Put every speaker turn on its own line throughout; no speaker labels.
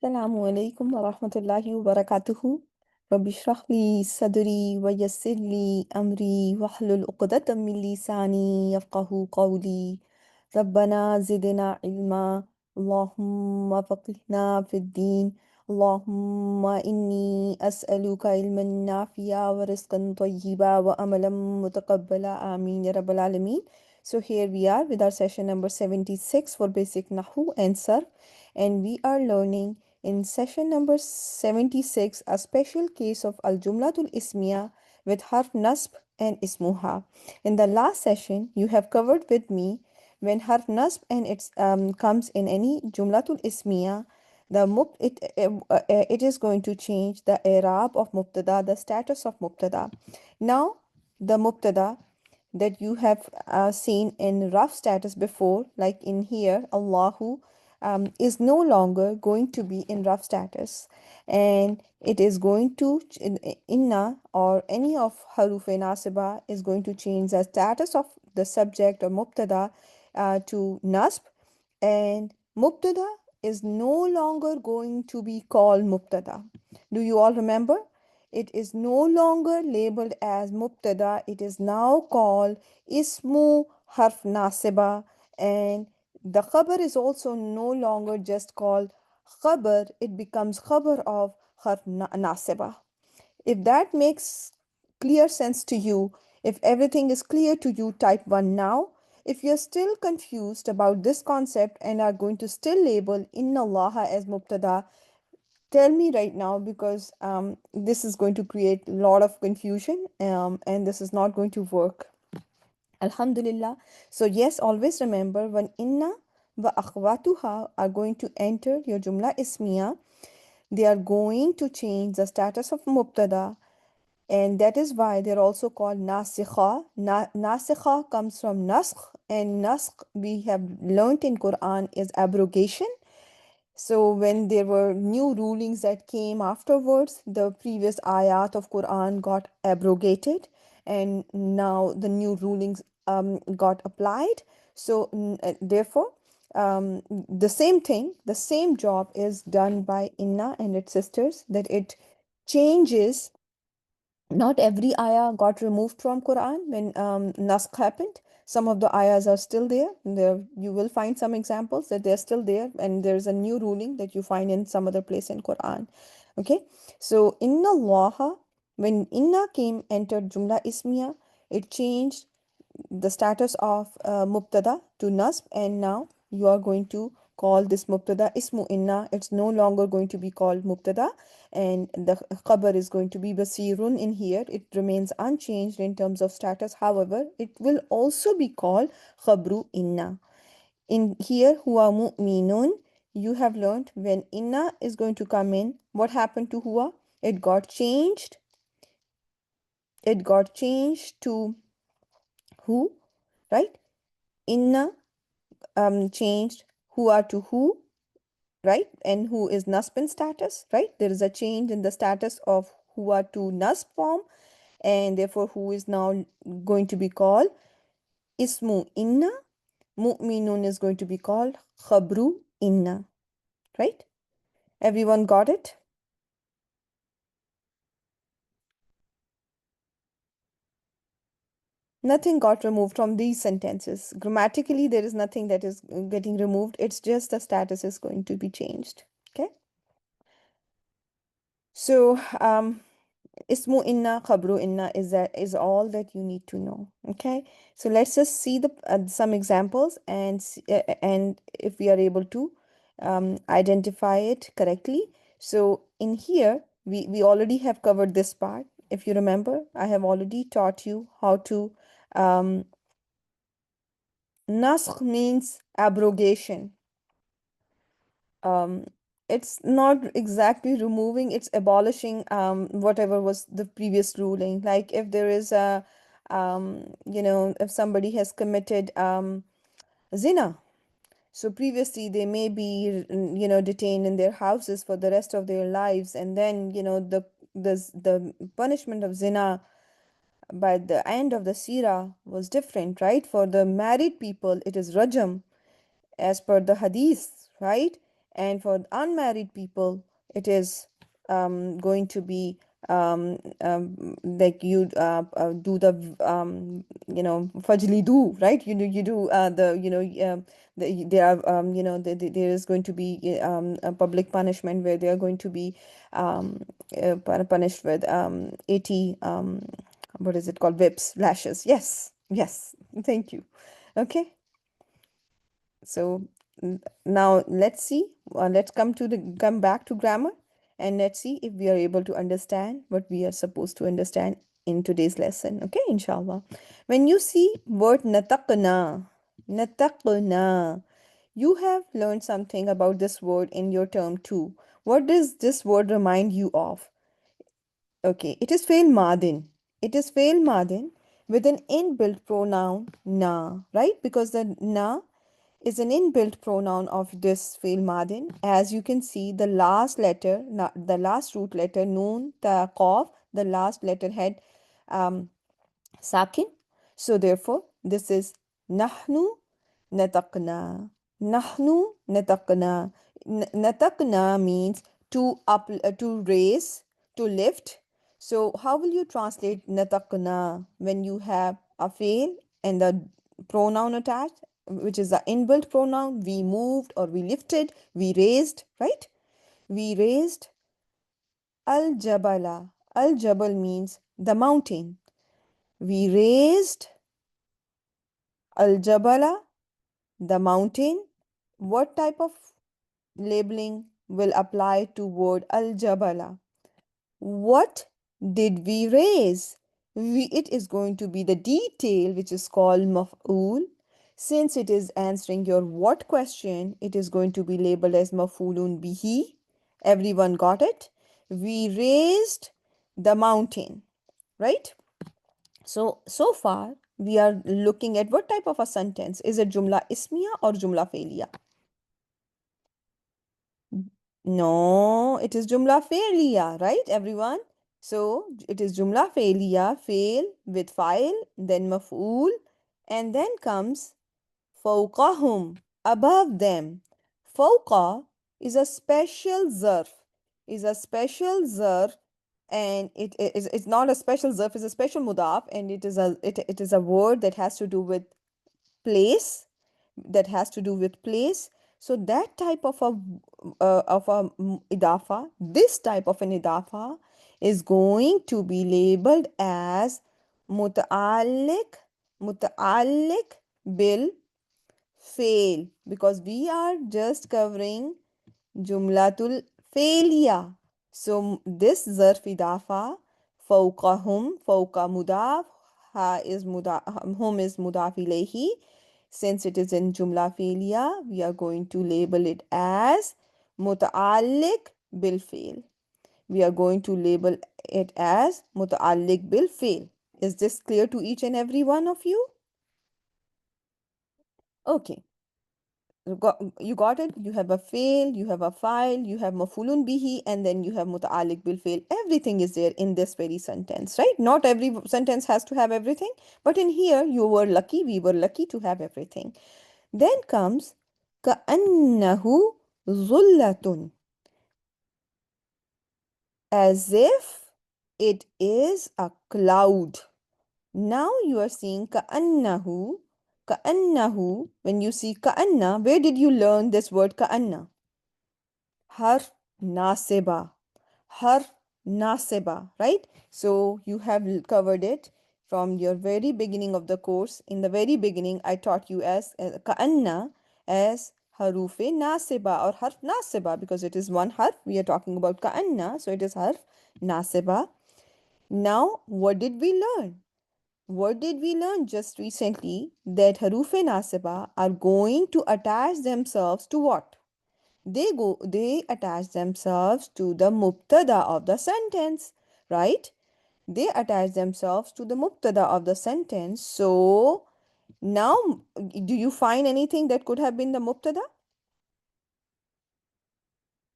السلام عليكم ورحمة الله وبركاته. رب اشرح لي صدري ويسر لي أمري واحلل عقدة من لساني يفقه قولي. ربنا زدنا علما. اللهم فقهنا في الدين. اللهم إني أسألك علما نافعا ورزقا طيبا وأملا متقبلا آمين يا رب العالمين. So here we are with our session number 76 for basic Nahw and Sarf, and we are learning in session number 76, a special case of al-jumlatul ismiya with harf nasb and ismuha. In the last session, you have covered with me when harf nasb and it comes in any jumlatul ismiya, it is going to change the i'rab of mubtada, the status of mubtada. Now, the mubtada that you have seen in rough status before, like in here, Allahu, is no longer going to be in rough status, and it is going to inna or any of haruf nasiba is going to change the status of the subject or mubtada to nasb, and mubtada is no longer going to be called mubtada. Do you all remember? It is no longer labeled as mubtada. It is now called ismu harf nasiba, and the khabar is also no longer just called khabar. It becomes khabar of harf nasiba. If that makes clear sense to you, if everything is clear to you, type 1 now. If you're still confused about this concept and are going to still label inna allaha as mubtada, tell me right now, because this is going to create a lot of confusion, and this is not going to work. Alhamdulillah. So yes, always remember when inna wa akhwatuha are going to enter your jumla ismiya, they are going to change the status of mubtada, and that is why they're also called nasikha. Nasikha comes from naskh, and naskh we have learnt in Quran is abrogation. So when there were new rulings that came afterwards, the previous ayat of Quran got abrogated, and now the new rulings got applied. So therefore, the same thing, the same job is done by Inna and its sisters, that it changes. Not every ayah got removed from Quran when naskh happened. Some of the ayahs are still there. There you will find some examples that they're still there, and there's a new ruling that you find in some other place in Quran. Okay, so inna allaha, when inna came entered jumla ismiya, it changed the status of mubtada to nasb, and now you are going to call this mubtada ismu inna. It's no longer going to be called mubtada, and the khabar is going to be basirun. In here it remains unchanged in terms of status. However, it will also be called khabru inna. In here huwa mu'minun, you have learned when inna is going to come in, what happened to huwa? It got changed to who, right? Inna changed huwa to who, right? And who is nasb status, right? There is a change in the status of huwa to nasb form, and therefore who is now going to be called ismu inna. Mu'minun is going to be called khabru inna, right? Everyone got it? Nothing got removed from these sentences. Grammatically, there is nothing that is getting removed. It's just the status is going to be changed. Okay. So, ismu inna, khabru inna is all that you need to know. Okay. So let's just see the some examples, and if we are able to identify it correctly. So in here, we already have covered this part. If you remember, I have already taught you how to naskh means abrogation. um, it's not exactly removing, it's abolishing whatever was the previous ruling. Like if there is a if somebody has committed zina, so previously they may be detained in their houses for the rest of their lives, and then the punishment of zina by the end of the sirah was different, right? For the married people it is rajam as per the hadith, right? And for unmarried people, it is going to be like you do the fajli do, right? You do the there are there is going to be a public punishment where they are going to be punished with 80 what is it called, whips, lashes. Yes, yes, thank you. Okay, so now let's see, let's come back to grammar, and let's see if we are able to understand what we are supposed to understand in today's lesson. Okay, inshallah. When you see word nataqna, nataqna, you have learned something about this word in your term too. What does this word remind you of? Okay, it is fail madin. It is fail madin with an inbuilt pronoun na, right? Because the na is an inbuilt pronoun of this fi'l madin. As you can see, the last letter, the last root letter, noon, ta, qaf, the last letter had um, sakin. So therefore, this is nahnu nataqna. Nahnu nataqna. Nataqna means to up, to raise, to lift. So how will you translate nataqna when you have a fail and the pronoun attached, which is the inbuilt pronoun? We moved or we lifted, we raised, right? We raised al jabala. Al jabal means the mountain. We raised al jabala, the mountain. What type of labeling will apply to word al jabala? What did we raise? It is going to be the detail which is called maf'ul. Since it is answering your what question, it is going to be labeled as maf'ulun bihi. Everyone got it? We raised the mountain, right? So far we are looking at what type of a sentence. Is it jumla ismiya or jumla failiya? No, it is jumla failiya, right, everyone? So it is jumla failiya, fail with file, then maf'ul, and then comes fawqahum, above them. Fawqa is a special zarf, is a special zarf, and it's not a special zarf, it's a special mudaf, and it is a word that has to do with place, that has to do with place. So that type of a idafa, this type of an idafa is going to be labeled as muta'alliq, muta'alliq bil fail, because we are just covering jumlatul failya. So this zarf idafa, fawqahum, fawqa mudaf, ha is mudaf, hum is mudaf ilayhi. Since it is in jumla failya, we are going to label it as muta'alliq bil fail. We are going to label it as muta'alliq bil fail. Is this clear to each and every one of you? Okay. You got it. You have a fail, you have a file, you have mafulun bihi, and then you have muta'alliq bil fail. Everything is there in this very sentence, right? Not every sentence has to have everything, but in here you were lucky, we were lucky to have everything. Then comes ka'annahu zullatun, as if it is a cloud. Now you are seeing ka'annahu, ka'annahu. When you see ka'anna, where did you learn this word ka'anna? Harf Nasiba. Harf Nasiba, right? So you have covered it from your very beginning of the course. In the very beginning, I taught you as Ka'anna as Harufe Nasiba or Harf Nasiba, because it is one harf. We are talking about Ka'anna, so it is Harf Nasiba. Now, what did we learn? What did we learn just recently? That Harufe Nasiba are going to attach themselves to what? They attach themselves to the mubtada of the sentence, right? They attach themselves to the mubtada of the sentence. So now, do you find anything that could have been the mubtada?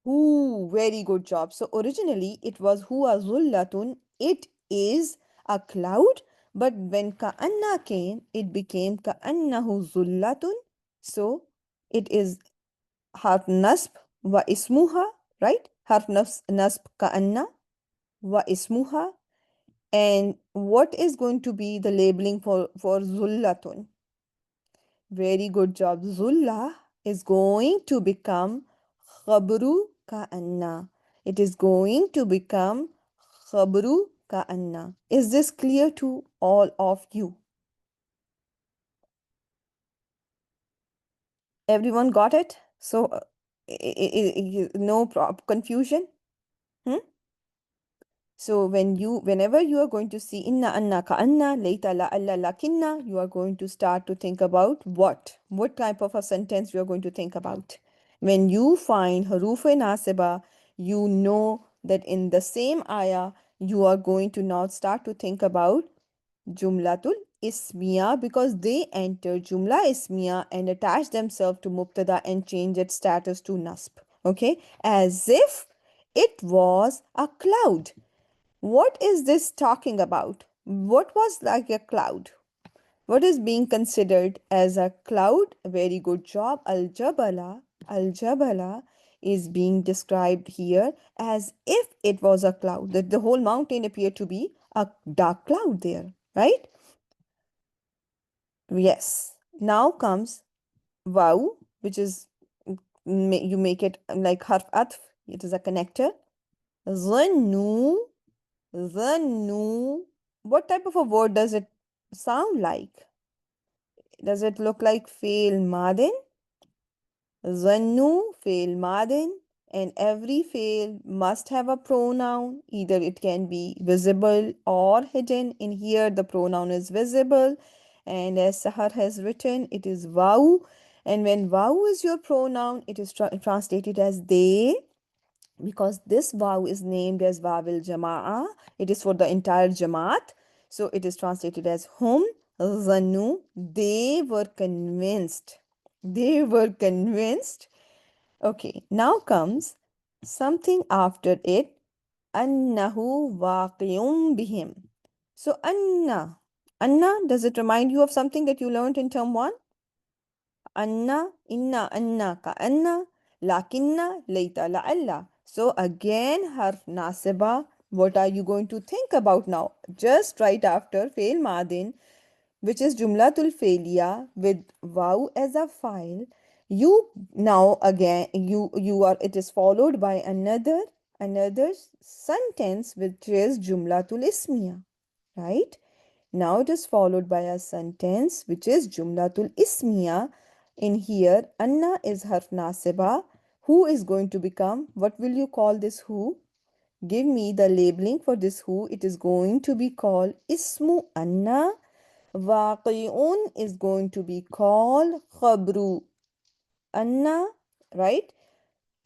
Ooh, very good job. So originally it was huwa zullatun. It is a cloud, but when ka'anna came, it became ka'annahu zullatun. So it is harf nasb, Wa ismuha, right? Harf nasb ka'anna. Wa ismuha. And what is going to be the labeling for zullatun? Very good job. Zulla is going to become khabru ka'anna. It is going to become khabru ka'anna. Is this clear to all of you? Everyone got it? So, no confusion? Hmm? So whenever you are going to see inna, anna, ka'anna, layta, la'alla, lakinna, you are going to start to think about what? What type of a sentence you are going to think about? When you find haruf nasiba, you know that in the same ayah, you are going to now start to think about jumlatul ismiya, because they enter jumla ismiya and attach themselves to mubtada and change its status to nasb. Okay? As if it was a cloud. What is this talking about? What was like a cloud? What is being considered as a cloud? Very good job. Al-Jabala. Al-Jabala is being described here as if it was a cloud. That the whole mountain appeared to be a dark cloud there, right? Yes. Now comes Waw, which is, you make it like harf atf. It is a connector. Zannu. Zannu. What type of a word does it sound like? Does it look like fail madin? Zannu, fail madin. And every fail must have a pronoun. Either it can be visible or hidden. In here, the pronoun is visible. And as Sahar has written, it is waw. And when waw is your pronoun, it is translated as they, because this vow is named as Vawil Jama'a. It is for the entire Jamaat. So it is translated as Hum Zanu. They were convinced. They were convinced. Okay, now comes something after it. Annahu waqiyum bihim. So Anna. Anna, does it remind you of something that you learned in term 1? Anna, inna, anna, ka anna, lakinna, layta, la'alla. So again, harf nasiba. What are you going to think about now? Just right after fail madin, which is jumlatul failya with waw as a file. You now again you are, it is followed by another sentence which is jumlatul ismiya, right? Now it is followed by a sentence which is jumlatul ismiya. In here, anna is harf nasiba. Who is going to become? What will you call this who? Give me the labeling for this who. It is going to be called ismu anna. Waqi'un is going to be called khabru anna, right?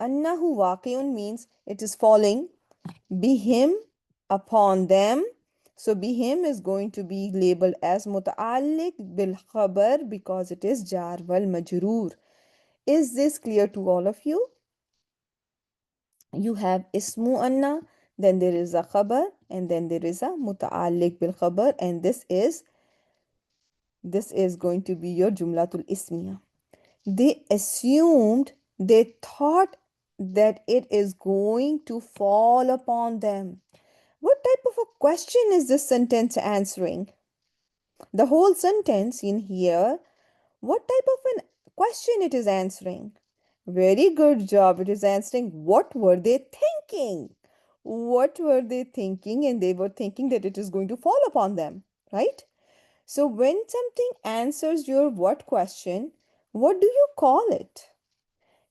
Annahu waqi'un means it is falling bihim, upon them. So bihim is going to be labeled as muta'alliq bil khabar because it is jar wal majroor. Is this clear to all of you? You have ismu anna, then there is a khabar, and then there is a muta'alliq bil khabar, and this is going to be your jumlatul ismiya. They assumed, they thought that it is going to fall upon them. What type of a question is this sentence answering? The whole sentence in here, what type of an question it is answering? Very good job. It is answering what were they thinking? What were they thinking? And they were thinking that it is going to fall upon them, right? So when something answers your what question, what do you call it?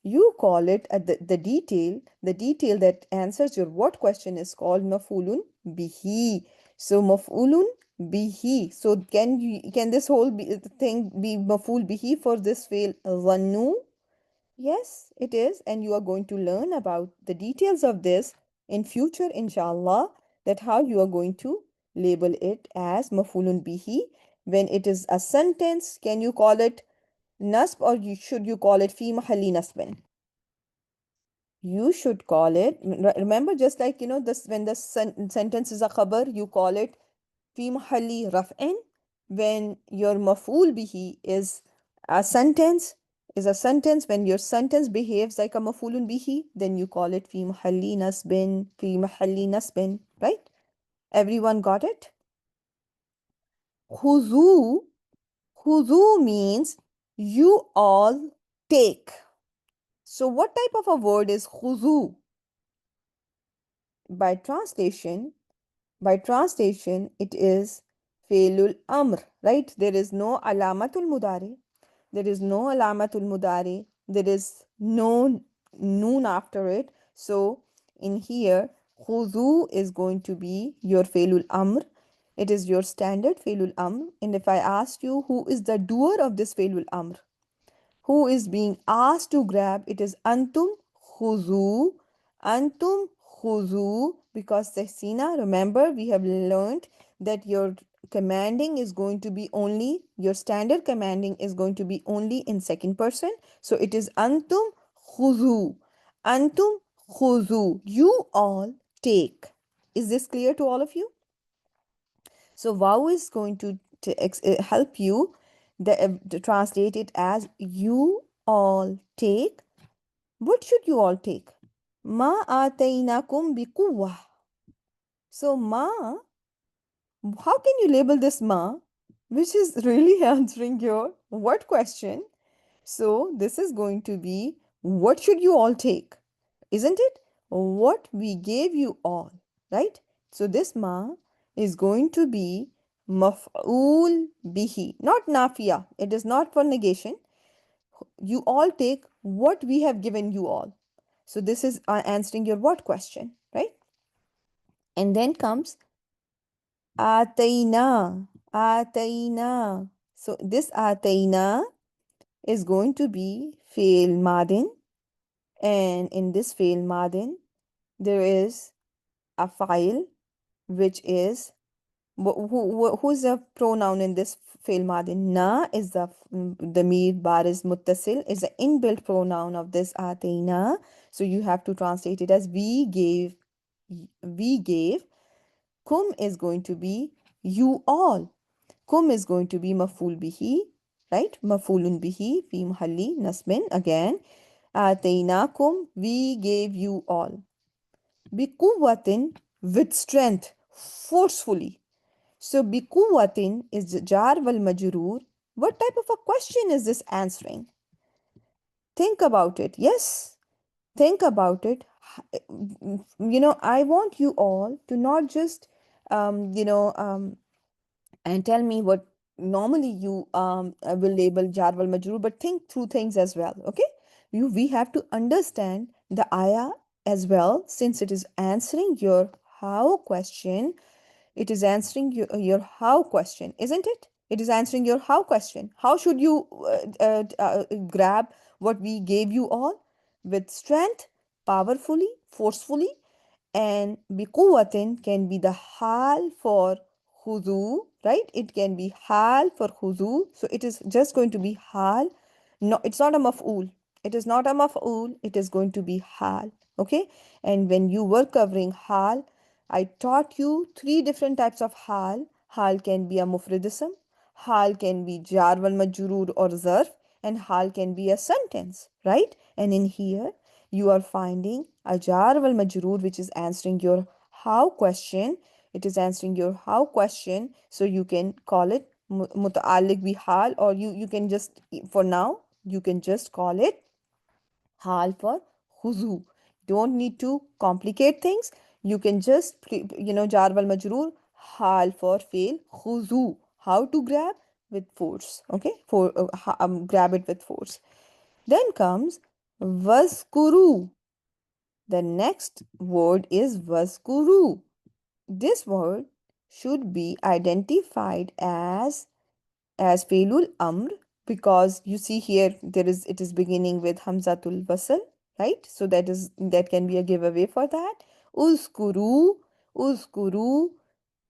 You call it the detail that answers your what question is called maf'ulun bihi. So maf'ulun bihi. So can this whole thing be maf'ul bihi for this fail zannu? Yes, it is, and you are going to learn about the details of this in future, inshallah, that how you are going to label it as maf'ulun bihi. When it is a sentence, can you call it nasb, or should you call it fi mahalli nasbin? You should call it, remember, just like, this, when the sentence is a khabar, you call it fi mahalli raf'in. When your maf'ul bihi is a sentence, is a sentence. When your sentence behaves like a mafulun bihi, then you call it fi mahalli nasbin, fi mahalli nasbin, right? Everyone got it? Khuzu, khuzu means you all take. So what type of a word is khuzu? By translation, it is failul amr, right? There is no alamatul mudari. There is no alamatul mudari. There is no noon after it. So in here, khuzu is going to be your failul amr. It is your standard failul amr. And if I ask you who is the doer of this failul amr, who is being asked to grab, it is antum khuzu, because Sehsina, remember we have learned that your commanding is going to be only, your standard commanding is going to be only in second person. So it is khuzu, antum khuzu, you all take. Is this clear to all of you? So wow is going to help you to translate it as you all take. What should you all take? Ma atainakum biquwwah. So ma, how can you label this ma, which is really answering your what question? So this is going to be what should you all take? Isn't it? What we gave you all, right? So this ma is going to be maf'ul bihi, not nafiya. It is not for negation. You all take what we have given you all. So this is answering your what question, right? And then comes atayna, atayna. So this atayna is going to be fail madin, and in this fail madin there is a file which is who's the pronoun in this fail madin? Na is the damir baris muttasil is the inbuilt pronoun of this atayna. So you have to translate it as we gave, we gave. Kum is going to be you all. Kum is going to be maful bihi, right? Mafulun bihi fi mahalli nasbin. Again, ataynakum, we gave you all. Bikuwatin, with strength, forcefully. So bikuwatin is jar wal majroor. What type of a question is this answering? Think about it. Yes, think about it. I want you all to not just um, you know um, and tell me what normally you will label jar wal majroor, but think through things as well. Okay, we have to understand the ayah as well, since it is answering your how question. It is answering your how question, isn't it? It is answering your how question. How should you grab what we gave you all? With strength, powerfully, forcefully. And biquwatin can be the hal for khuzu, right? It can be hal for khuzu. So it is just going to be hal. No, it's not a maf'ul. It is not a maf'ul. It is going to be hal. Okay. And when you were covering hal, I taught you three different types of hal. Hal can be a mufridism. Hal can be jar wal majroor or zarf. And hal can be a sentence, right? And in here, you are finding a jar wal majroor, which is answering your how question. It is answering your how question. So you can call it muta'alliq bi hal, or you can just, for now, you can just call it hal for khuzu. Don't need to complicate things. You can just, jar wal majroor, hal for fail, khuzu. How to grab? With force. Okay, grab it with force. Then comes waskuru. The next word is waskuru. This word should be identified as Felul Amr, because you see here it is beginning with Hamzatul Wasl, right? So that can be a giveaway for that. Uskuru, uskuru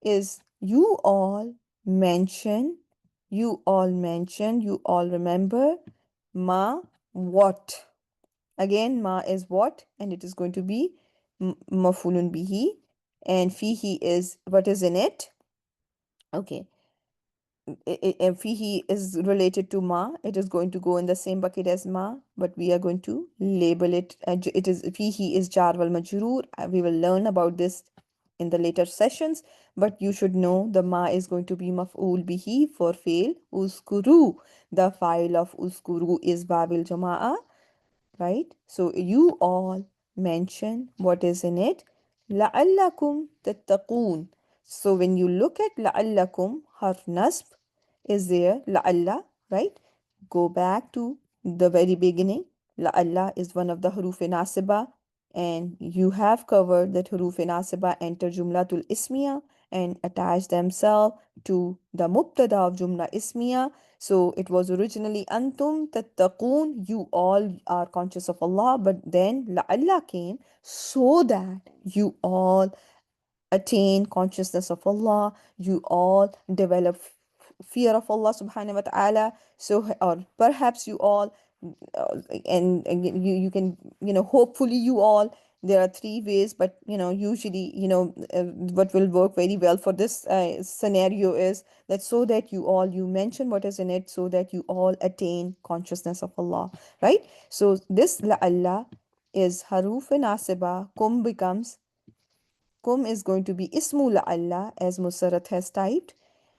is you all mention, you all mention, you all remember. Ma, what? Again, ma is what, and it is going to be mafulun bihi, and fihi is what is in it. Okay. if he is related to ma, it is going to go in the same bucket as ma, but we are going to label it. It is he is jar wal majroor. We will learn about this in the later sessions, but you should know the ma is going to be maf'ul bihi for fail. Uskuru, the file of uskuru is babil jama'a, right? So you all mention what is in it. لَعَلَّكُمْ تَتَّقُونَ. So when you look at لَعَلَّكُمْ, harf nasb is there, لَعَلَّ, right? Go back to the very beginning. لَعَلَّ is one of the huruf nasiba, and you have covered that huruf nasiba enter jumlatul ismiya and attach themselves to the mubtada of jumla ismiya. So it was originally antum tattaqoon, you all are conscious of Allah, but then la'alla came so that you all attain consciousness of Allah, you all develop fear of Allah subhanahu wa ta'ala. So, or perhaps you all and you can, hopefully you all, there are three ways, but usually, what will work very well for this scenario is that so that you mention what is in it, so that you all attain consciousness of Allah, right? So this la'alla is haruf nasiba. Kum is going to be ismu la'alla, as Musarrat has typed.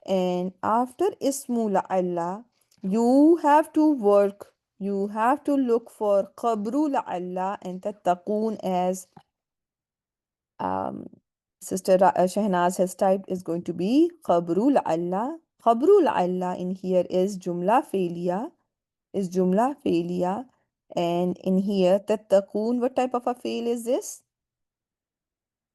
And after ismu la'alla, you have to look for qabru la'alla and tattaqoon, as um, Sister Shahnaz has typed, is going to be qabru la'alla. Qabru la'alla in here is jumla failure. And in here, tattaqoon, what type of a fail is this?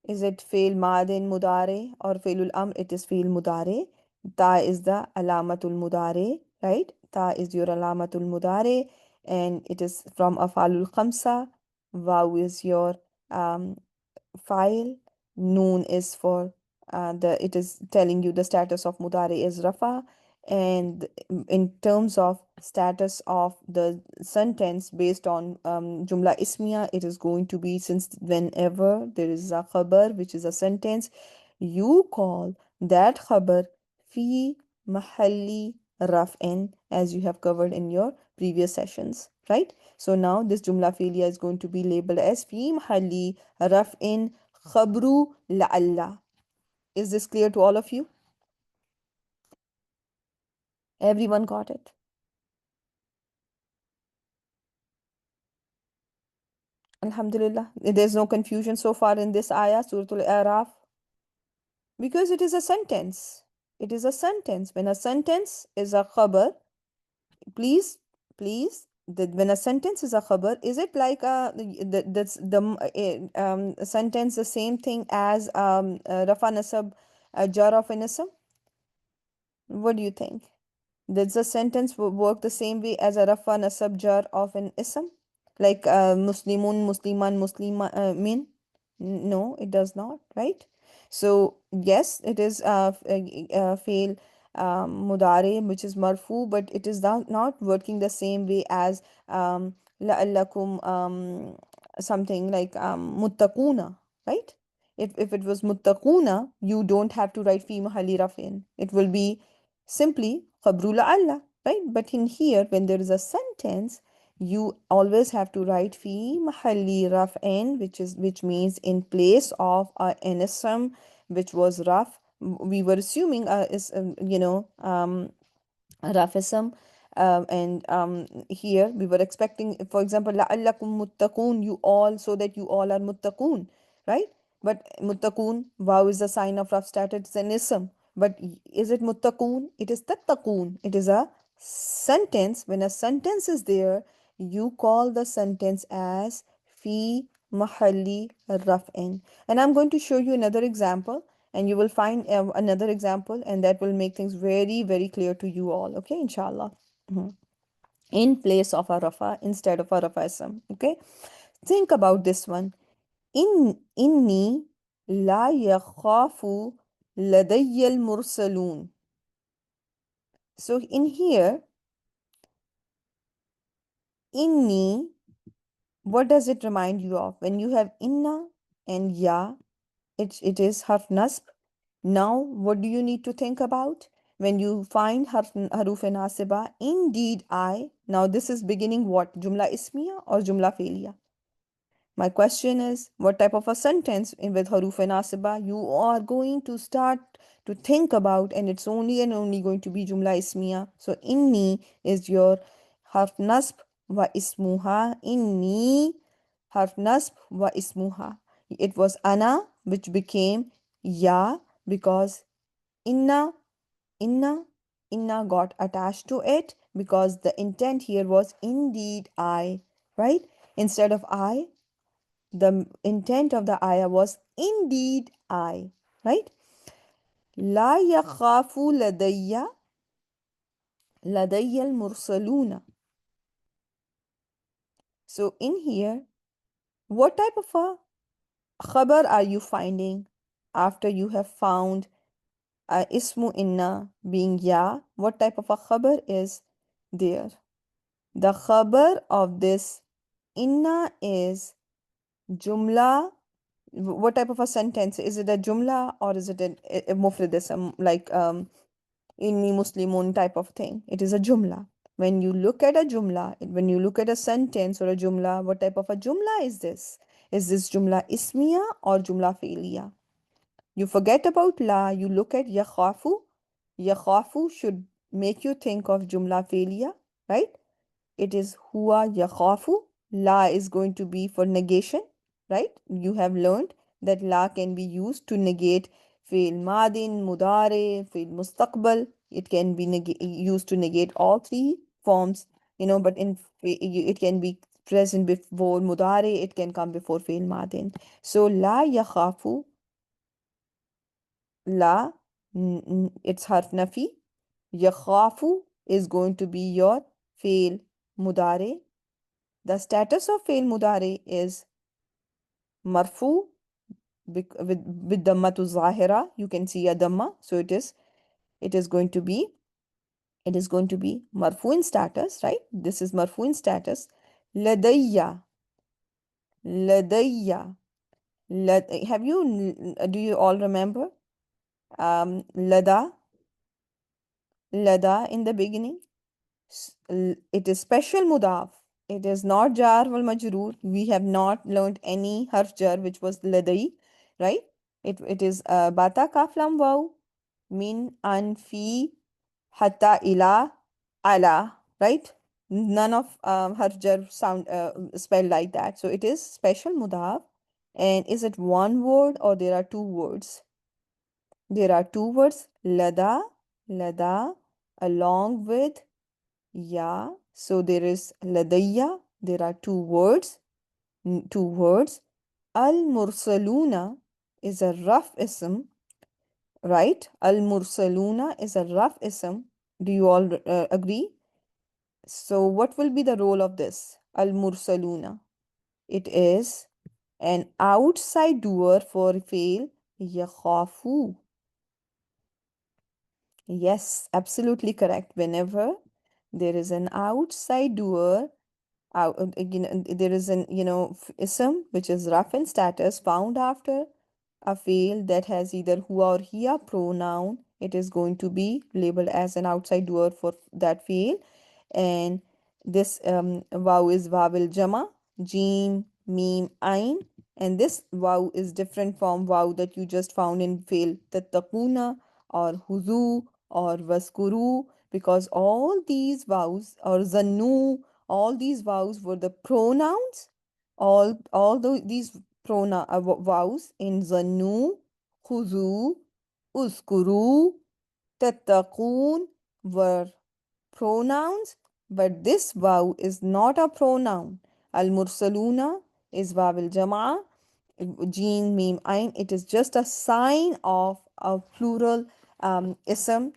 Is it fail madin mudare or failul amr? It is fail mudare. Ta is the alamatul mudare, right? Ta is your alamatul mudare, and it is from afalul khamsa. Waw is your um, file. Noon is for it is telling you the status of mudare is rafa. And in terms of status of the sentence based on jumla ismiya, it is going to be, since whenever there is a khabar which is a sentence, you call that khabar fi mahalli raf'in, as you have covered in your previous sessions, right? So now this jumla fi'liya is going to be labeled as fi mahalli raf'in khabru la'alla. Is this clear to all of you? Everyone got it? Alhamdulillah. There's no confusion so far in this ayah, Suratul Araf, because it is a sentence. It is a sentence. When a sentence is a khabar, please, when a sentence is a khabar, is it like the sentence the same thing as rafa nasab, jar of an ism? What do you think? Does the sentence work the same way as a rafa nasab jar of an ism? Like Muslimun, Musliman, Muslima, min? No, it does not, right? So, yes, it is fail mudare, which is marfu, but it is not working the same way as la'allakum something like muttaquna, right? If it was muttaquna, you don't have to write fi mahalli rafin. It will be simply qabru la'alla, right? But in here, when there is a sentence, you always have to write fi mahalli raf'in, which means in place of an ism which was raf. We were assuming is rafism, and here we were expecting, for example, la'allakum muttaqun, you all, so that you all are muttaqun, right? But muttaqun, wow, is a sign of raf status, it's an ism. But is it muttaqun? It is tattaqun. It is a sentence. When a sentence is there, you call the sentence as fi mahalli raf'in. And I'm going to show you another example, and you will find another example, and that will make things very, very clear to you all, okay, inshallah. In place of a rafa, instead of a rafa ism, okay. Think about this one. Inni la yakhafu ladayya mursalun. So in here, inni, what does it remind you of? When you have inna and ya, it is harf nasb. Now, what do you need to think about? when you find haruf nasiba, indeed I. Now this is beginning what? Jumla ismiya or jumla failiya? My question is, what type of a sentence with haruf nasiba you are going to start to think about, and it's only and only going to be jumla ismiya. So inni is your harf nasb wa ismuha. Inni harf nasb wa ismuha. It was ana which became ya because inna inna inna got attached to it because the intent here was indeed I, right? Instead of I, the intent of the ayah was indeed I, right? La yakhafu ladayya al-mursaluna. So in here, what type of a khabar are you finding after you have found ismu inna being ya? What type of a khabar is there? The khabar of this inna is jumla. What type of a sentence? Is it a jumla or is it a mufrad ism like inni muslimun type of thing? It is a jumla. When you look at a jumla, when you look at a sentence or a jumla, what type of a jumla is this? Is this jumla ismiya or jumla fi'liya? You forget about la, you look at yakhafu. Yakhafu should make you think of jumla fi'liya, right? It is huwa yakhafu. La is going to be for negation, right? You have learned that la can be used to negate fi'l madin, mudare, fi'l mustaqbal. It can be used to negate all three forms, but it can be present before mudare, it can come before fi'l madin. So la yakhafu, la, it's harf nafi. Yakhafu is going to be your fi'l mudare. The status of fail mudari is marfu with dammatu zahira. You can see a damma. So it is going to be marfu in status, right? This is marfu in status. Ladayya. Ladayya. Do you all remember? Lada. Lada in the beginning. It is special mudaf. It is not jar wal majroor. We have not learned any harf jar which was ladai, right? It is bata kaf lam waw min an fi hatta ila ala, right? None of harf jar sound spelled like that. So it is special mudaf. And is it one word or there are two words? There are two words, lada, along with yeah, so there is ladayya. There are two words. Two words. Al-mursaluna is a rough ism, right? Al-mursaluna is a rough ism. Do you all agree? So what will be the role of this? Al-mursaluna. It is an outside doer for fail yakhafu. Yes, absolutely correct. Whenever there is an outside doer, there is an ism which is rough in status found after a field that has either huwa or hiya pronoun. It is going to be labeled as an outside doer for that field. And this waw is wawil jama, jim, mim, ain. And this waw is different from waw that you just found in field tattaquna or huzu or waskuru, because all these vowels or zannu, all these vowels were the pronouns. These vowels in zannu, khuzu, uskuru, tattaqun were pronouns, but this waw is not a pronoun. Al-mursaluna is waw al-jama'a, jeen, mim, ain. It is just a sign of a plural ism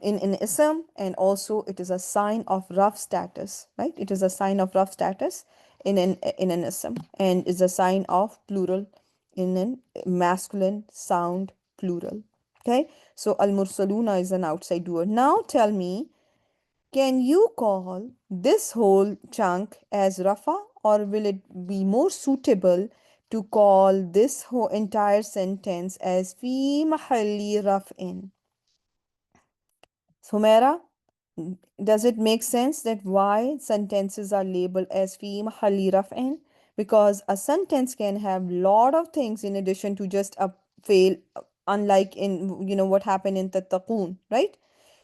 in ism, and also it is a sign of rough status, right? It is a sign of rough status in an ism, and is a sign of plural in a masculine sound plural. Okay, so al-mursaluna is an outside doer. Now tell me, can you call this whole chunk as rafa, or will it be more suitable to call this whole entire sentence as fi mahalli raf'in? Humaira, does it make sense that why sentences are labeled as fi mahalli raf'in? Because a sentence can have lot of things in addition to just a fail, unlike in what happened in tattaqun, right?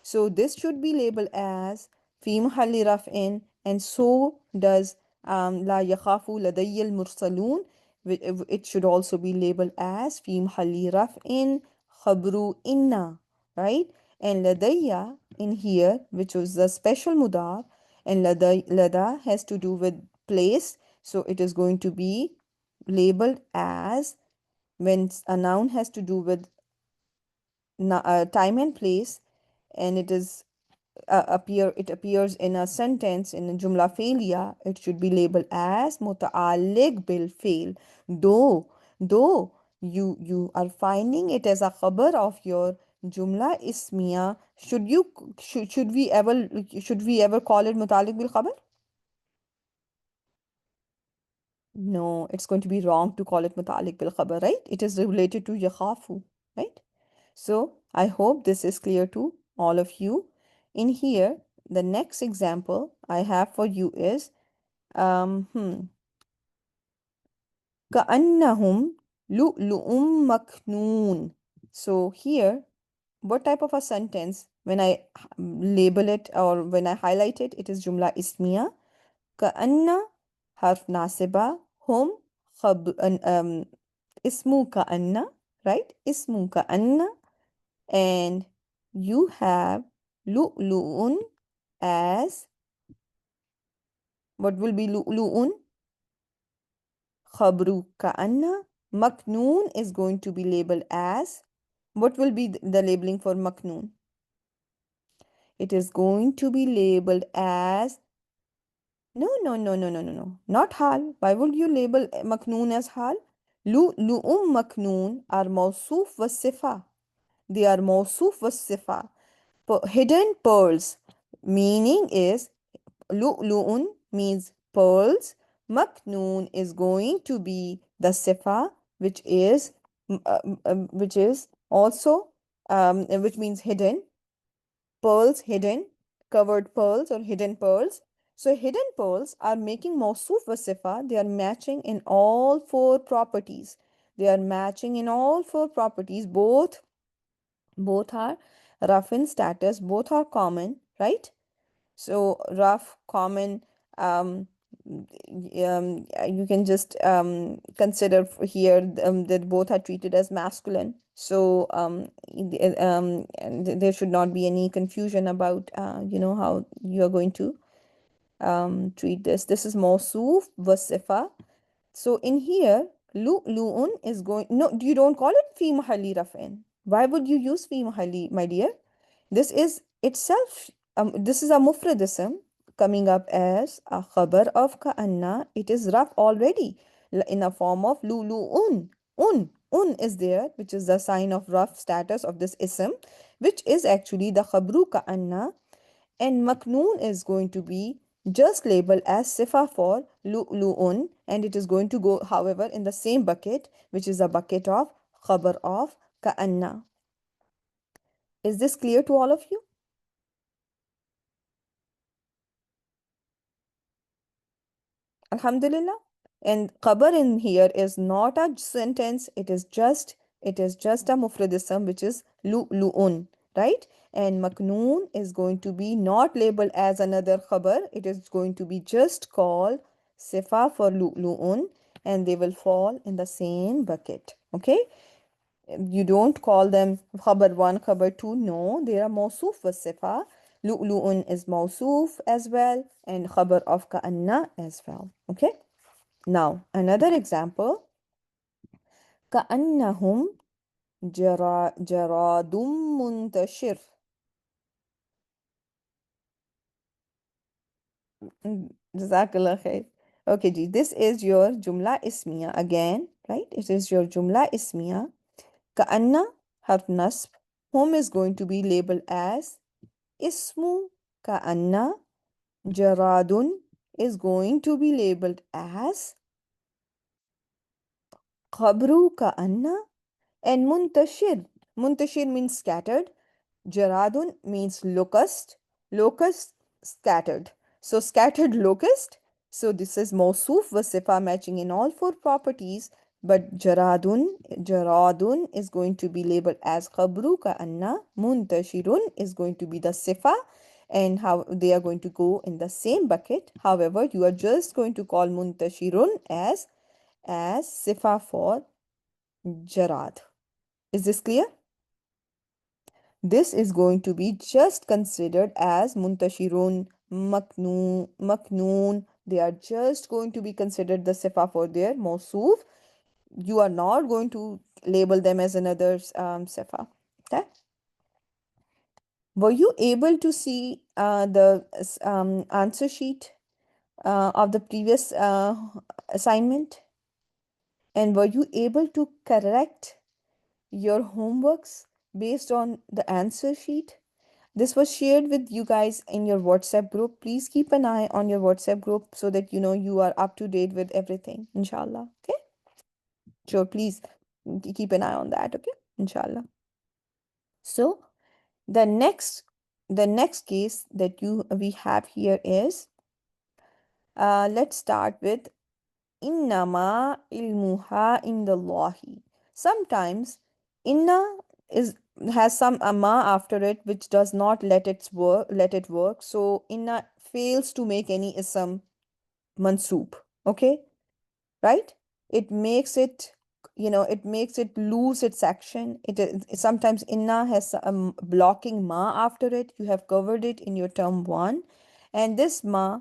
So this should be labeled as fi mahalli raf'in, and so does la yakhafu ladayya al-mursalun. It should also be labeled as fi mahalli raf'in khabru inna, right? And ladayya in here, which was the special mudaf, and lada has to do with place, so it is going to be labeled as when a noun has to do with time and place, and it appears in a sentence in a jumla failure, it should be labeled as muta'alliq bil fail. Though you are finding it as a khabar of your jumla ismiya, should we ever call it muta'alliq bil khabar? No, it's going to be wrong to call it muta'alliq bil khabar, right? It is related to yakhafu, right? So I hope this is clear to all of you. In here, the next example I have for you is كأنهم لؤلؤ مكنون. So here, what type of a sentence when I label it or when I highlight it, it is jumla ismiya. كأن حرف ناصبة هم اسمه كأن, right? اسمه كأن, and you have lu'lu'un as what will be lu'lu'un? Khabru ka'anna. Maknoon is going to be labeled as what will be the labeling for maknoon? It is going to be labeled as no, not hal. Why would you label maknoon as hal? Lu'lu'um maknoon are mawsoof was sifa. They are mawsoof was sifa. Hidden pearls. Meaning is lu'lu'un means pearls. Maknoon is going to be the sifa, which is also which means hidden. Pearls hidden, covered pearls or hidden pearls. So hidden pearls are making mawsoof wa sifa. They are matching in all four properties. They are matching in all four properties. Both are rough in status. Both are common, right? So rough, common, you can just consider here that both are treated as masculine. So and there should not be any confusion about how you are going to treat this. This is mawsoof wasifa. So in here, lu'lu'un is going. No, you don't call it fi mahalli raf'in. Why would you use fi mahalli, my dear? This is itself, this is a mufradism coming up as a khabar of ka'anna. It is raf already in a form of lulu'un. Un is there, which is the sign of raf status of this ism, which is actually the khabru ka'anna. And maknoon is going to be just labeled as sifa for lu'lu'un, and it is going to go, however, in the same bucket, which is a bucket of khabar of ka'anna. Is this clear to all of you? Alhamdulillah. And khabar in here is not a sentence, it is just a mufradism, which is lu'un, right? And maknoon is going to be not labeled as another khabar, it is going to be just called sifa for lu'un, and they will fall in the same bucket. Okay? You don't call them khabar 1, khabar 2. No, they are mawsoof wa sifa. Lu'lu'un is mawsoof as well, and khabar of ka'anna as well. Okay? Now, another example. كأنهم جراد منتشر. Jazakallah khair. Okay, ji, this is your jumla ismiya again, right? It is your jumla ismiya. كأن harf nasb. Hum is going to be labeled as ismu كأن. Jaradun is going to be labeled as khabru كأن. And muntashir. Muntashir means scattered. Jaradun means locust. Locust, scattered. So scattered locust. So this is Mawsuf was sifa matching in all four properties. But Jaradun is going to be labeled as Khabru ka anna. Muntashirun is going to be the sifa, and how they are going to go in the same bucket. However, you are just going to call Muntashirun as sifa for Jarad. Is this clear? This is going to be just considered as muntashirun, maknoon. They are just going to be considered the sifa for their mawsuf. You are not going to label them as another sifa. Okay? Were you able to see the answer sheet of the previous assignment? And were you able to correct your homeworks based on the answer sheet? This was shared with you guys in your WhatsApp group. Please keep an eye on your WhatsApp group so that you know you are up to date with everything, inshallah. Okay? Sure, please keep an eye on that, okay? Inshallah. So the next case that we have here is let's start with innama ilmuha indallahi. Sometimes inna is has some amma after it which does not let it work. So inna fails to make any ism mansoob. Okay, right? It makes it, it makes it lose its action. Sometimes inna has blocking ma after it. You have covered it in your term one, and this ma,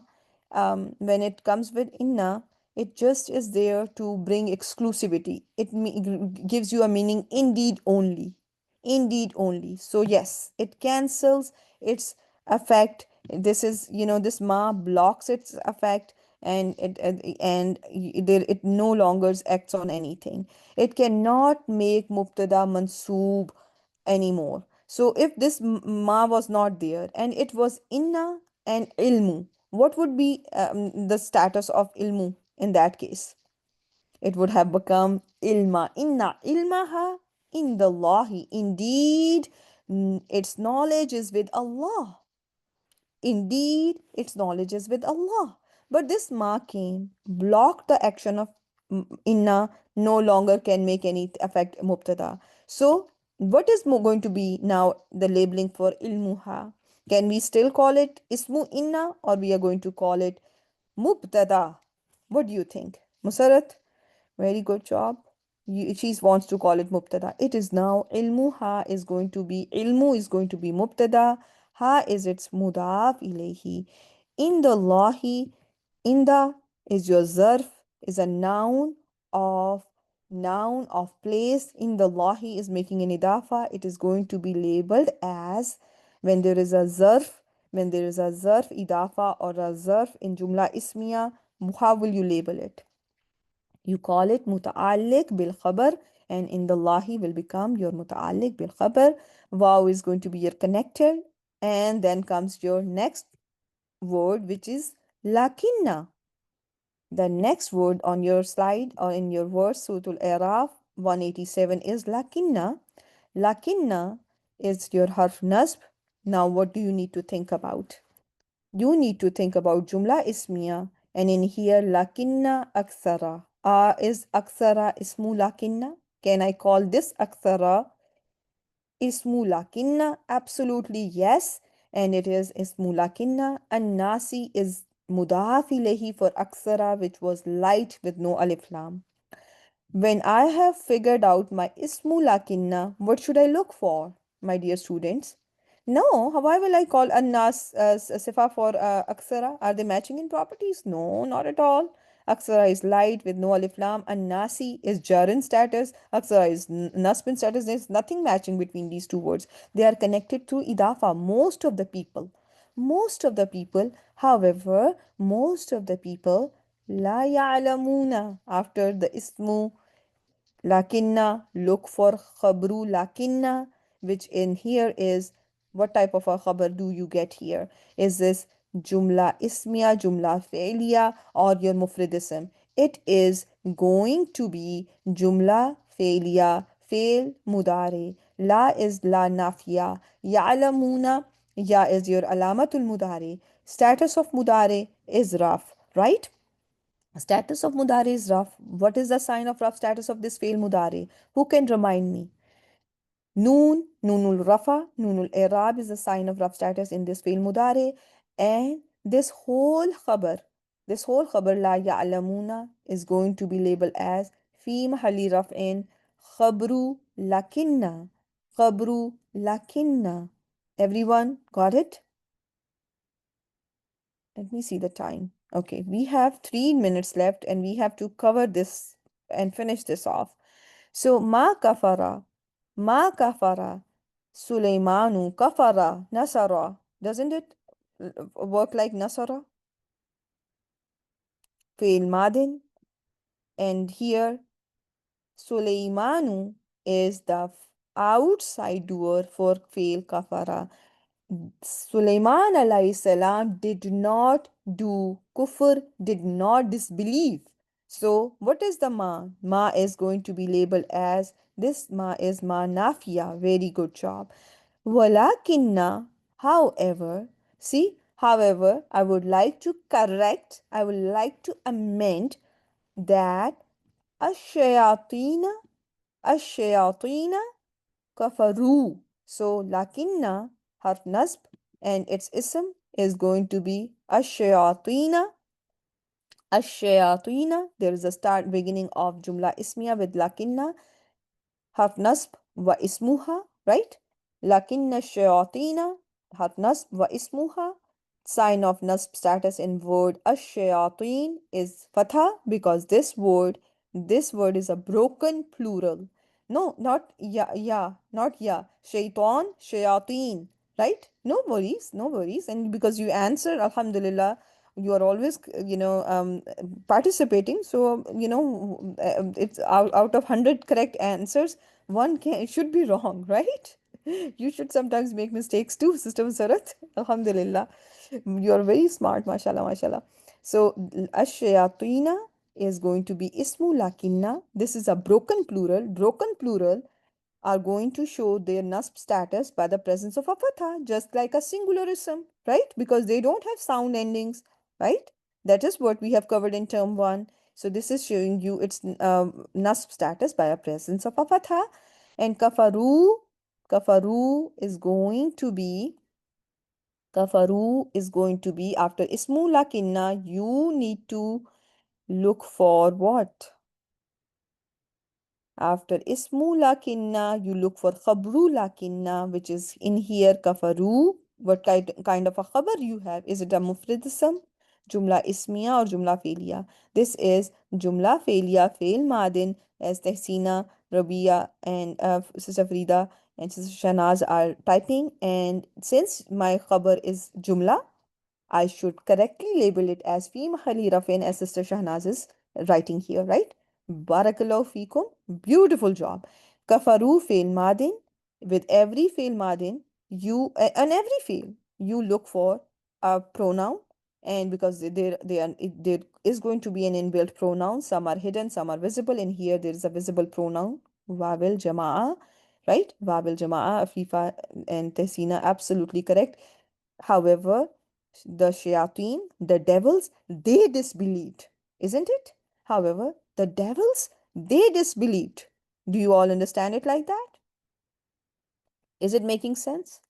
when it comes with inna, it just is there to bring exclusivity. It gives you a meaning indeed only, indeed only. So yes, it cancels its effect. This is, this ma blocks its effect, and it no longer acts on anything. It cannot make mubtada mansoob anymore. So if this ma was not there and it was inna and ilmu, what would be the status of ilmu in that case? It would have become ilma. Inna ilmaha indallahi. Indeed, its knowledge is with Allah. Indeed, its knowledge is with Allah. But this ma came, blocked the action of inna, no longer can make any effect mubtada. So, what is going to be now the labeling for ilmuha? Can we still call it ismu inna, or we are going to call it mubtada? What do you think? Musarat, very good job. She wants to call it mubtada. It is now ilmu ha is going to be ilmu is going to be mubtada. Ha is its mudaf ilayhi. In the lahi, in the is your zarf, is a noun of place. In the lahi is making an idafa. It is going to be labeled as when there is a zarf, idafa or a zarf in jumla ismiya. How will you label it? You call it muta'alliq bil khabar, and in the lahi will become your muta'alliq bil khabar. Wow is going to be your connector, and then comes your next word, which is lakinna. The next word on your slide or in your verse, Suratul Araf 187 is lakinna. Lakinna is your harf nasb. Now, what do you need to think about? You need to think about jumla ismiya, and in here lakinna aksara. Is aksara ismu lakinna? Can I call this aksara ismu lakinna? Absolutely yes. And it is ismu lakinna. And nasi is mudaf ilayhi for aksara, which was light with no alif lam. When I have figured out my ismu lakinna, what should I look for, my dear students? No, why will I call annas sifa for aksara? Are they matching in properties? No, not at all. Aksara is light with no alif lam, and nasi is jarin status. Aksara is nasbin status. There's nothing matching between these two words. They are connected through idafa. However, most of the people la ya'lamuna after the ismu lakinna, look for khabru lakinna, which in here is what type of a khabar do you get here? Is this jumla ismiya, jumla failiya, or your mufrid ism? It is going to be jumla failiya, fail mudare. La is la nafiya. Ya'lamuna, ya is your alamatul mudari. Status of mudari is raf, right? Status of mudari is raf. What is the sign of raf status of this fail mudari? Who can remind me? Noon, Noonul Rafa, Noonul Irab is a sign of rough status in this fi'l mudari. And this whole khabar la ya'lamuna is going to be labeled as fi mahalli raf'in khabru lakinna. Khabru lakinna. Everyone got it? Let me see the time. Okay, we have 3 minutes left and we have to cover this and finish this off. So, ma kafara, Sulaymanu kafara, nasara. Doesn't it work like nasara? Fail madin. And here, Sulaymanu is the outside doer for fail kafara. Sulaiman alayhi salam did not do kufr, did not disbelieve. So, what is the ma? Ma is going to be labeled as this ma is ma nafiya. Very good job. Walakinna, however, see, however, I would like to correct, I would like to amend that ash-shayatina, ash-shayatina kafaru. So, lakinna, harf nasb, and its ism is going to be ash-shayatina, ash-shayatina. There is a start beginning of jumla ismiya with lakinna. Harf nasb wa ismuha, right? Lakinna shayatina, harf nasb wa ismuha. Sign of nasb status in word ash-shayatin is fatha because this word is a broken plural. No, not ya, not ya. Shaitan, shayatin, right? No worries, no worries. And because you answer, alhamdulillah, you are always, participating. So, it's out of 100 correct answers, one can should be wrong, right? You should sometimes make mistakes too, Sister Sarat. Alhamdulillah. You are very smart, mashallah, mashallah. So, ash-shayatina is going to be ismu lakinna. This is a broken plural. Broken plural are going to show their nasb status by the presence of a fatha, just like a singularism, right? Because they don't have sound endings, right? That is what we have covered in term one. So this is showing you its nasb status by a presence of a fatha. And kafaru is going to be, kafaru is going to be after ismu lakinna, you need to look for what? After ismu lakinna, you look for khabru lakinna, which is in here kafaru. What kind of a khabar you have? Is it a mufrad ism, jumla ismiya or jumla failiya? This is jumla failiya, fail madin, as Tehsina, Rabia and Sister Frida and Sister Shanaz are typing. And since my khabar is jumla, I should correctly label it as fi mahali rafin as Sister Shahnaz is writing here, right? Barakallahu feekum. Beautiful job. Kafaru fail madin. With every fail madin, on every fail, you look for a pronoun. And because there is going to be an inbuilt pronoun, some are hidden, some are visible. In here, there is a visible pronoun, Wabil Jama'a, right? Wabil Jama'a, Afifa and Tehsina, absolutely correct. However, the shayateen, the devils, they disbelieved, isn't it? However, the devils, they disbelieved. Do you all understand it like that? Is it making sense?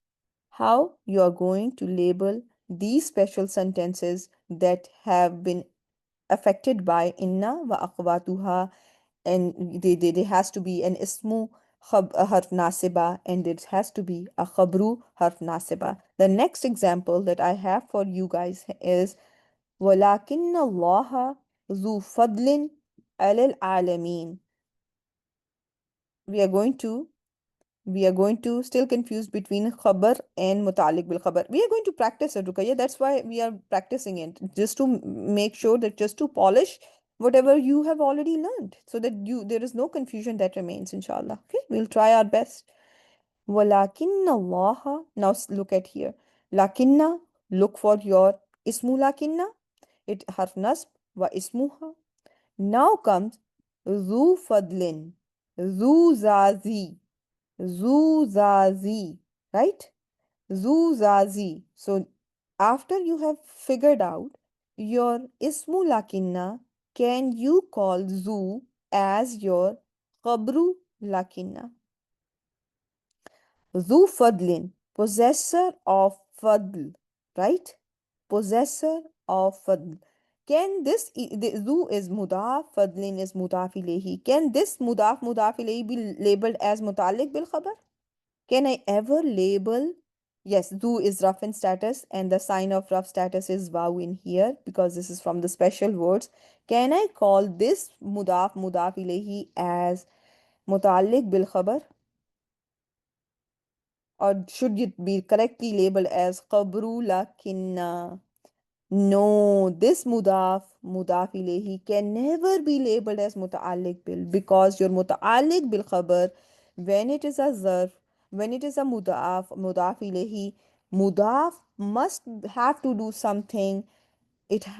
How you are going to label these special sentences that have been affected by inna wa aqwatuha, and there has to be an ismu harf nasiba, and it has to be a khabru harf nasiba. The next example that I have for you guys is walakin Allah zu fadlin alal alamin. We are going to still confuse between khabar and mutalik bil khabar. We are going to practice it, Rukaya. That's why we are practicing it, just to make sure that, just to polish whatever you have already learned, so that there is no confusion that remains, inshallah. Okay, we'll try our best. Walakinna Allah. Now look at here. Lakinna, look for your ismu lakinna. It harf nasb wa ismuha. Now comes zu fadlin, zu zazi. Zuzazi, right? Zuzazi. So after you have figured out your ismu lakinna, can you call zu as your khabru lakinna? Zu fadlin, possessor of fadl, right? Possessor of fadl. Can this, zu is mudaf, fadlin is mudaf ilayhi. Can this mudaf ilayhi be labeled as mutalik bil khabar? Can I ever label? Yes, zu is rough in status, and the sign of rough status is waw in here because this is from the special words. Can I call this mudaf ilayhi as mutalik bil khabar? Or should it be correctly labeled as qabru lakinna? No, this mudaf ilayhi can never be labeled as muta'alliq bil because your muta'alliq bil khabar, when it is a zarf, when it is a mudaf ilayhi, mudaf must have to do something.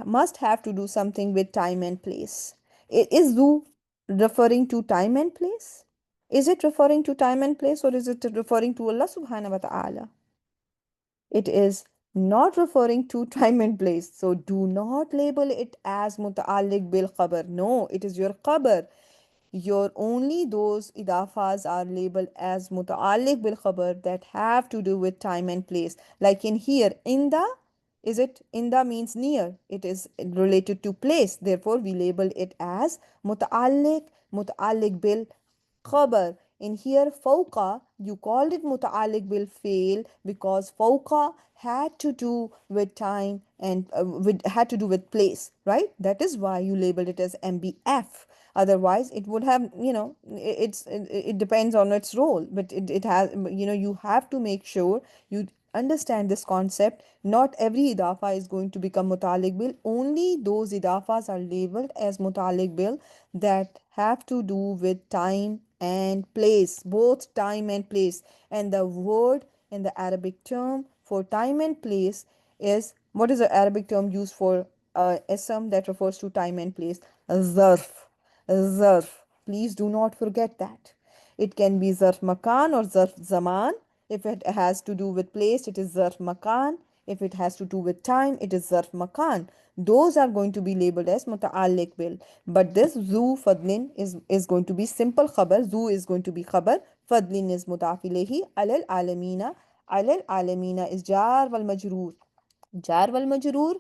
Must have to do something with time and place. Is zu referring to time and place? Is it referring to time and place, or is it referring to Allah subhanahu wa ta'ala? It is not referring to time and place. So do not label it as muta'alliq bil khabar. No, it is your khabar. Your only those idafas are labeled as muta'alliq bil khabar that have to do with time and place. Like in here, inda, is it inda means near? It is related to place. Therefore, we label it as muta'alliq bil khabar. In here, fawqa, you called it muta'alliq bil fail because fawqa had to do with time and had to do with place, right? That is why you labeled it as mbf. Otherwise it would have, it depends on its role, but it has, you have to make sure you understand this concept. Not every idafa is going to become mutalik bil. Only those idafas are labeled as mutalik bil that have to do with time and place, both time and place. And the word in the Arabic term for time and place is, what is the Arabic term used for ism that refers to time and place? Zarf. Zarf. Please do not forget that. It can be zarf makan or zarf zaman. If it has to do with place, it is zarf makan. If it has to do with time, it is zarf makan. Those are going to be labeled as muta'alliq bil. But this zu fadlin is going to be simple khabar. Zu is going to be khabar. Fadlin is mudaf ilayhi. Alal alamina. Alal alamina is jar wal majroor. jar wal majroor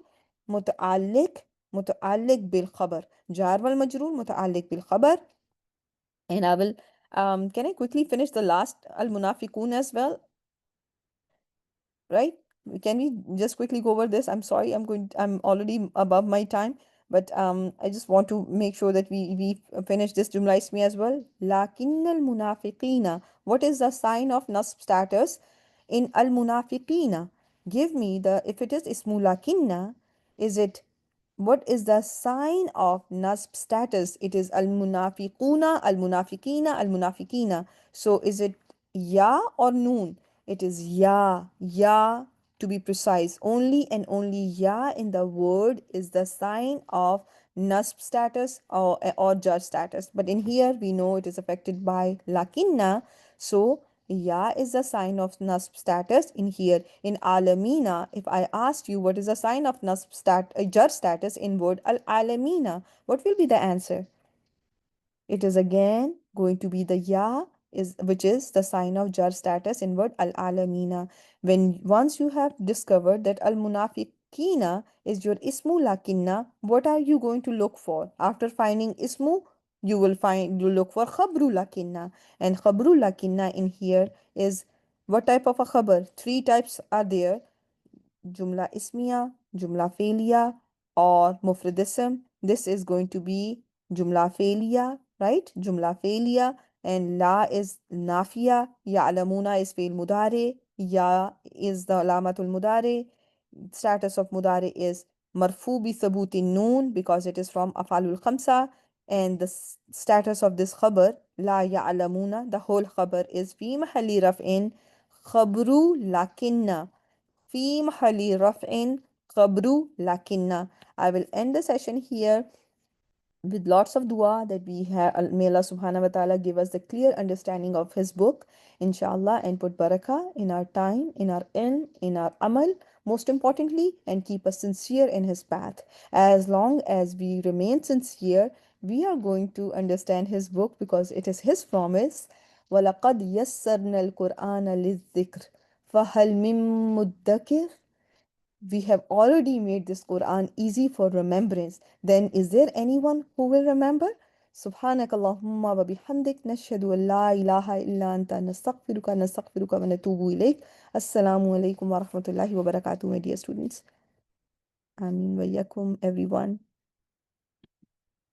متعلق متعلق بالخبر. jar wal majroor متعلق بالخبر. And I will, can I quickly finish the last al munafiqun as well? Right? Can we just quickly go over this? I'm sorry, I'm already above my time, but I just want to make sure that we finish this jumla ismi as well. Lakin al munafiqina. What is the sign of nasb status in al munafiqina? Give me the, if it is ismu lakinna, is it, what is the sign of nasb status? It is al munafiquna, al munafiqina, al munafiqina. So is it ya or noon? It is ya, ya to be precise. Only and only ya in the word is the sign of nasb status or jar status. But in here we know it is affected by lakinna. So ya is the sign of nasb status in here. In alamina, if I asked you what is the sign of jar status in word al alamina, what will be the answer? It is again going to be the ya, is which is the sign of jar status in word al alamina. When once you have discovered that al munafiqina is your ismu lakinna, what are you going to look for? After finding ismu, you look for khabru lakinna. And khabru lakinna in here is what type of a khabar? Three types are there: jumla ismiya, jumla failiya, or mufrad ism. This is going to be jumla failiya, right? Jumla failiya. And la is nafiya, ya'lamuna is fail mudare, ya is the alamatul mudare. Status of mudare is marfu bi sabuti noon because it is from afalul khamsa. And the status of this khabar, la ya'lamuna, the whole khabar is fi mahalli raf'in khabru lakinna. في محل رفع خبر لكن. I will end the session here. with lots of dua that we have. May Allah subhanahu wa ta'ala give us the clear understanding of his book, inshallah, and put barakah in our time, in our ilm, in our amal, most importantly, and keep us sincere in his path. As long as we remain sincere, we are going to understand his book because it is his promise. وَلَقَدْ يَسَّرْنَا الْقُرْآنَ لِلذِّكْرِ فَهَلْ مِن مُدَّكِرٍ. We have already made this Quran easy for remembrance. Then is there anyone who will remember? سبحانك اللهم وبحمدك نشهد أن لا إله إلا أنت نستغفرك ونتوب إليك. السلام عليكم ورحمة الله وبركاته, my dear students. آمين وإياكم everyone.